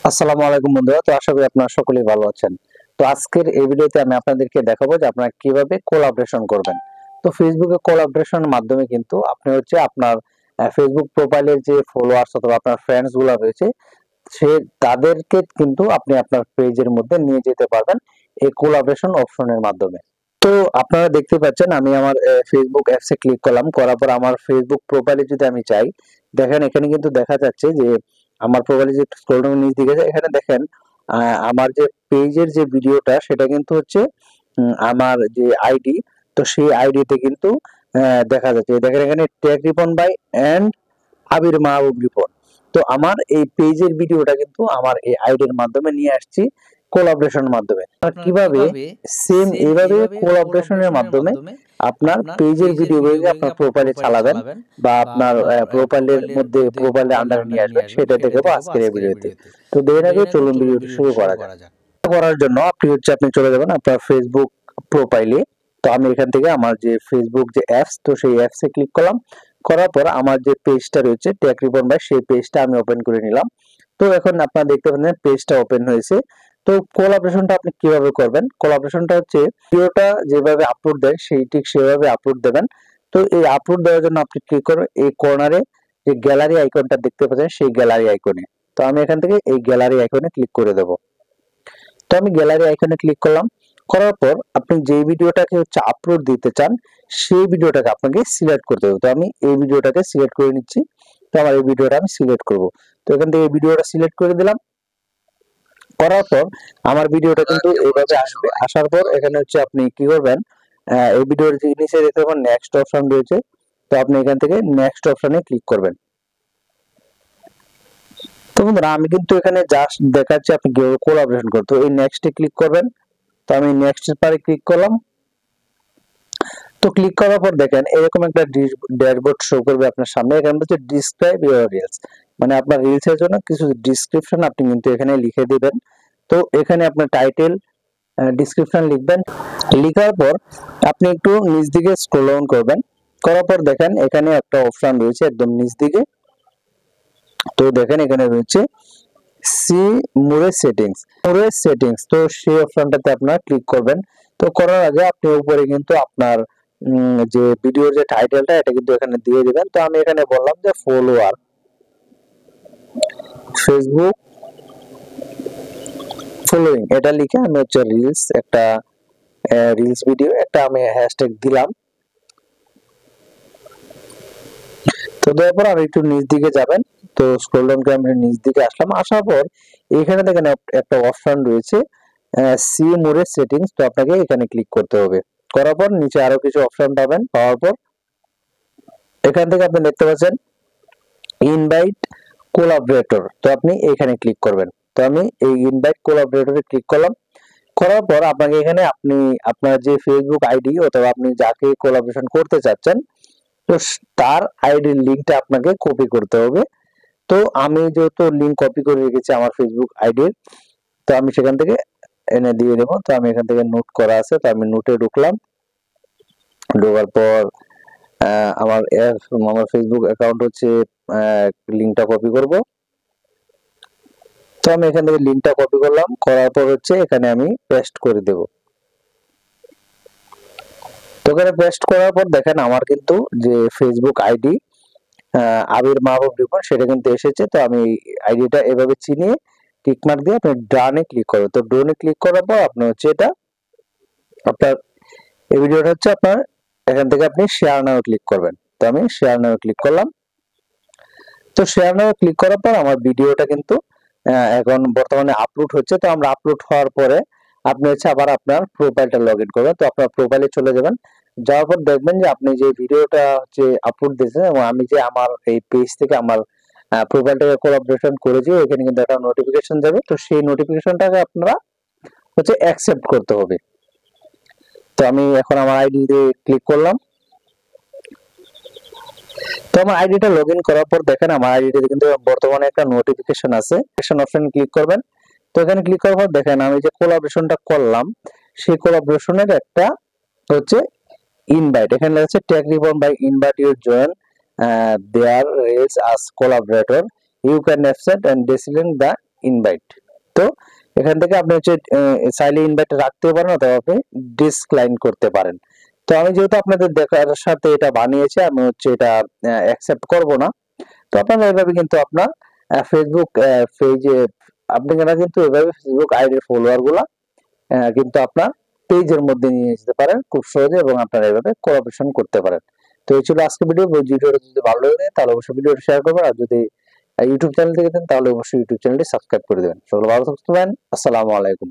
আসসালামু আলাইকুম বন্ধুরা। তো আশা করি আপনারা সকলেই ভালো আছেন। তো আজকের এই ভিডিওতে আমি আপনাদেরকে দেখাবো যে আপনারা কিভাবে কোলাবরেশন করবেন। তো ফেসবুকে কোলাবরেশনের মাধ্যমে কিন্তু আপনি আপনার ফেসবুক প্রোফাইলের যে ফলোয়ার্স অথবা আপনার ফ্রেন্ডস গুলা রয়েছে সে তাদেরকে কিন্তু আপনি আপনার পেজের মধ্যে নিয়ে যেতে পারবেন এই কোলাবরেশন অপশনের মাধ্যমে। তো আপনারা দেখতে পাচ্ছেন আমি আমার ফেসবুক অ্যাপসে ক্লিক করলাম, করার পর আমার ফেসবুক প্রোফাইলে যদি আমি চাই, দেখেন এখানে কিন্তু দেখা যাচ্ছে যে আমার প্রোফাইলে যে স্ক্রল ডাউন নিচ দিকে যায়, এখানে দেখেন আমার যে পেজের যে ভিডিওটা সেটা কিন্তু আমার যে আইডি, তো সেই আইডিতে কিন্তু দেখা যাচ্ছে। দেখেন এখানে ট্যাগ রিপন বাই এন্ড আবির মাহবুব রিপন। তো আমার এই পেজের ভিডিওটা কিন্তু আমার এই আইডির মাধ্যমে নিয়ে আসছি কোলাবরেশন মাধ্যমে। কিভাবে সেম এইভাবে কোলাবরেশনের মাধ্যমে আপনার পেজের ভিডিওগুলোকে আপনার প্রোফাইলে চালাবেন বা আপনার প্রোফাইলের মধ্যে প্রোফাইলে আন্ডারে নিয়ে আসবেন, সেটা দেখাবো আজকের এই ভিডিওতে। তো দেরি না করে চলুন ভিডিওটি শুরু করা যাক। করার জন্য আপনি চলে যাবেন আপনার ফেসবুক প্রোফাইলে। তো আমি এখান থেকে আমার যে ফেসবুক যে অ্যাপস, তো সেই অ্যাপসে ক্লিক করলাম, করার পর আমার যে পেজটা রয়েছে ট্যাগ রিপন ভাই, সেই পেজটা আমি ওপেন করে নিলাম। তো এখন আপনারা দেখতে পাচ্ছেন পেজটা ওপেন হয়েছে। তো কোলাবরেশনটা আপনি কিভাবে করবেন? কোলাবরেশনটা হচ্ছে ভিডিওটা যেভাবে আপলোড দেয় সেই ঠিক সেভাবে আপলোড দেবেন। তো এই আপলোড দেওয়ার জন্য আপনি ক্লিক করবেন এই কর্নারে যে গ্যালারি আইকনটা দেখতে পাচ্ছেন, সেই গ্যালারি আইকনে। তো আমি এখান থেকে এই গ্যালারি আইকনে ক্লিক করে দেব। তো আমি গ্যালারি আইকনে ক্লিক করলাম, করার পর আপনি যে ভিডিওটাকে আপলোড দিতে চান সেই ভিডিওটাকে আপনাকে সিলেক্ট করতে হবে। তো আমি এই ভিডিওটাকে সিলেক্ট করে নিচ্ছি। তো আমার এই ভিডিওটা আমি সিলেক্ট করব। তো এখান থেকে এই ভিডিওটা সিলেক্ট করে দিলাম, করার পর আমার ভিডিওটা কিন্তু এইভাবে আসবে। আসার পর এখানে আপনি কি করবেন, এই ভিডিওর যে নিচে দেখতে পাবেন নেক্সট অপশন রয়েছে, তো আপনি এখান থেকে নেক্সট অপশনে ক্লিক করবেন। তো বন্ধুরা আমি কিন্তু এখানে জাস্ট দেখাচ্ছি আপনি কিভাবে কোলাবরেশন করতে। তো এই নেক্সটে ক্লিক করবেন। তো আমি নেক্সট এর পরে ক্লিক করলাম। তো ক্লিক করার পর দেখেন এরকম একটা ড্যাশবোর্ড শো করবে আপনার সামনে। এখানে হচ্ছে ডিসক্রাইব ইওর রিলস, মানে আপনার রিলস এর জন্য কিছু ডেসক্রিপশন আপনি কিন্তু এখানে লিখে দিবেন। তো এখানে আপনার টাইটেল ডেসক্রিপশন লিখবেন। লেখার পর আপনি একটু নিচ দিকে স্ক্রল ডাউন করবেন, করার পর দেখেন এখানে একটা অপশন রয়েছে একদম নিচ দিকে। তো দেখেন এখানে রয়েছে সি মোরে সেটিংস, তো সেই অপশনটাতে আপনারা ক্লিক করবেন। তো করার আগে আপনি উপরে কিন্তু আপনার যে ভিডিওর যে টাইটেলটা এটা কিন্তু এখানে দিয়ে দিবেন। তো আমি এখানে বললাম যে ফলোয়ার ফেসবুক ফলোইং, এটা লিখে আমি রিলস একটা রিলস ভিডিও একটা আমি হ্যাশট্যাগ দিলাম। তো দেওয়ার পর আর একটু নিচ দিকে যাবেন। তো স্ক্রল ডাউন করে আমি নিচ দিকে আসলাম, আসার পর এখানে দেখেন একটা অপশন রয়েছে সি মোরে সেটিংস। তো আপনাকে এখানে ক্লিক করতে হবে। করার পর নিচে আরো কিছু অপশন পাবেন, পাওয়ার পর এখান থেকে আপনি দেখতে পাচ্ছেন ইনভাইট কোলাবরেটর, তো আপনি এখানে ক্লিক করবেন। তো আমি এই ইনভাইট কোলাবরেটরে ক্লিক করলাম, করার পর আপনাকে এখানে আপনি আপনার যে ফেসবুক আইডি অথবা আপনি যাকে কোলাবরেশন করতে চাচ্ছেন, তো তার আইডির লিংকটা আপনাকে কপি করতে হবে। তো আমি যেহেতু লিংক কপি করে রেখেছি আমার ফেসবুক আইডির, তো আমি সেখান থেকে এনে দিয়ে দেবো। তো আমি এখান থেকে নোট করা আছে, তো আমি নোটে ঢুকলাম। ঢোকার পর আমার ফেসবুক অ্যাকাউন্ট লিংকটা কপি করব। তো আমি এখান থেকে লিংকটা কপি করলাম, করার পর এখানে আমি পেস্ট করে দেব। তো এখানে পেস্ট করার পর দেখেন আমার কিন্তু যে ফেসবুক আইডি আবির মাহবুব রিপন সেটা কিন্তু এসেছে। তো আমি আইডিটা এভাবে চিনিয়ে টিকমার্ক দিয়ে আপনি ডানে ক্লিক করবেন। তো ডানে ক্লিক করার পর আপনি এটা আপনার এই ভিডিওটা আপনার এখান থেকে আপনি শেয়ার নাও ক্লিক করবেন। তো আমি শেয়ার নাও ক্লিক করলাম। তো শেয়ার নাও ক্লিক করার পর আমার ভিডিওটা কিন্তু এখন বর্তমানে আপলোড হচ্ছে। তো আমরা আপলোড হওয়ার পরে আপনি আবার আপনার প্রোফাইলটা লগ ইন করবেন। তো আপনার প্রোফাইলে চলে যাবেন, যাওয়ার পর দেখবেন যে আপনি যে ভিডিওটা আপলোড দিয়েছেন এবং আমি যে আমার এই পেজ থেকে আমার প্রোফাইলটাকে কোলাবরেশন করেছি, এখানে কিন্তু একটা নোটিফিকেশন যাবে। তো সেই নোটিফিকেশনটাকে আপনারা অ্যাকসেপ্ট করতে হবে। তো আমি এখন আমার আইডি দিয়ে ক্লিক করলাম। তো আমার আইডিটা লগইন করার পর দেখেন আমার আইডিতে কিন্তু বর্তমানে একটা নোটিফিকেশন আছে, অপশন ক্লিক করবেন। তো এখানে ক্লিক করার পর দেখেন আমি যে কোলাবরেশনটা করলাম সেই কোলাবরেশনের একটা ইনভাইট, এখানে লেখা আছে tag Ripon by invite you join there is as collaborator you can accept and decline the invite. তো এখান থেকে আপনি হচ্ছে চাইলে ইনভাইট রাখতে পারেন অথবা আপনি ডিসক্লাইন করতে পারেন। তো আমি যেহেতু আপনাদের দেখার সাথে এটা বানিয়েছি, আমি হচ্ছে এটা অ্যাকসেপ্ট করব না। তো আপনারা এভাবে কিন্তু আপনার ফেসবুক পেজে আপনারা কিন্তু এভাবে ফেসবুক আইডির ফলোয়ার গুলা কিন্তু আপনার পেজের মধ্যে নিয়ে যেতে পারেন খুব সহজে, এবং আপনারা এভাবে কোলাবরেশন করতে পারেন। তো এই ছিল আজকে ভিডিও। ভিডিওটা যদি ভালো লাগে তাহলে অবশ্যই ভিডিওটা শেয়ার করবেন, আর যদি ইউটিউব চ্যানেল থেকে দেন তাহলে অবশ্যই ইউটিউব চ্যানেলটি সাবস্ক্রাইব করে দেবেন। সকলে ভালো থাকবেন। আসসালামু আলাইকুম।